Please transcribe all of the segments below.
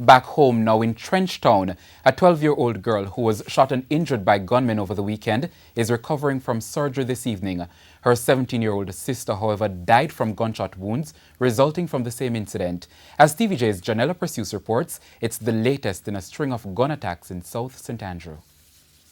Back home now in Trenchtown, a 12-year-old girl who was shot and injured by gunmen over the weekend is recovering from surgery this evening. Her 17-year-old sister, however, died from gunshot wounds resulting from the same incident. As TVJ's Janella Perseus reports, it's the latest in a string of gun attacks in South St. Andrew.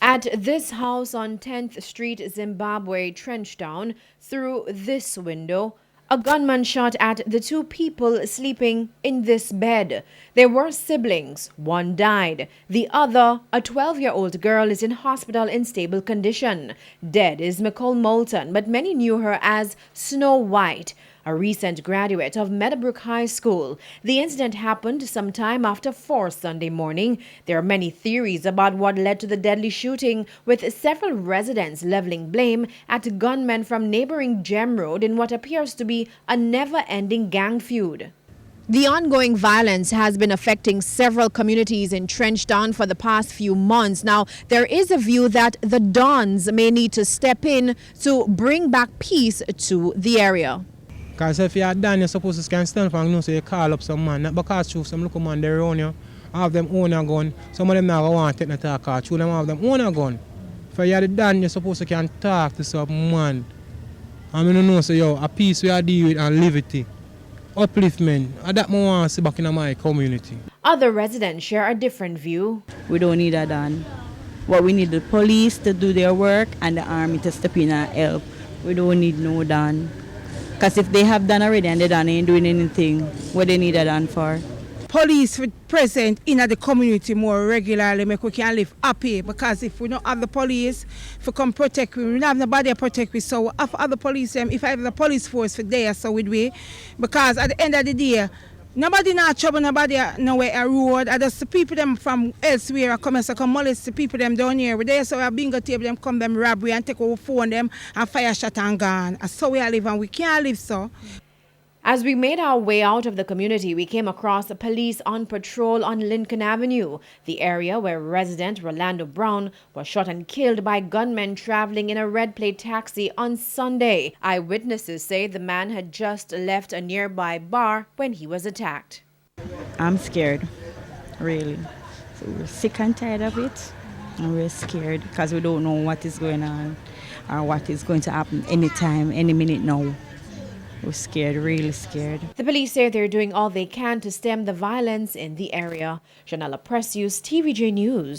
At this house on 10th Street, Zimbabwe, Trenchtown, through this window, a gunman shot at the two people sleeping in this bed. They were siblings. One died. The other, a 12-year-old girl, is in hospital in stable condition. Dead is Nicole Moulton, but many knew her as Snow White, a recent graduate of Meadowbrook High School. The incident happened sometime after 4 Sunday morning. There are many theories about what led to the deadly shooting, with several residents leveling blame at gunmen from neighboring Gem Road in what appears to be a never-ending gang feud. The ongoing violence has been affecting several communities in Trenchtown for the past few months. Now, there is a view that the Dons may need to step in to bring back peace to the area. Because if you're done, you're supposed to stand still and know, so you call up some man. Not because you some local man, they're around you, have them own a gun. Some of them now want to take the talk, two them have them own a gun. If you're done, you're supposed to can talk to some man. I mean, know, so yo, a peace we are deal with and liberty. Upliftment. And that I want to see back in my community. Other residents share a different view. We don't need a done. What we need the police to do their work and the army to step in and help. We don't need no done. Because if they have done already and they done ain't doing anything, what they need a done for? Police present in the community more regularly, make we can live happy. Because if we don't have the police for come protect we don't have nobody to protect we. So after other police, if I have the police force for there, so would we. Because at the end of the day, nobody not trouble nobody nowhere a road. I just the people them from elsewhere come and come molest the people them down here. We there so we have bingo table them come them rob we and take our phone them and fire shot and gone. And so we are live and we can't live so. As we made our way out of the community, we came across the police on patrol on Lincoln Avenue, the area where resident Rolando Brown was shot and killed by gunmen traveling in a red plate taxi on Sunday. Eyewitnesses say the man had just left a nearby bar when he was attacked. I'm scared, really. So we're sick and tired of it, and we're scared because we don't know what is going on or what is going to happen anytime, any minute now. We're scared, really scared. The police say they're doing all they can to stem the violence in the area. Janella Perseus, TVJ News.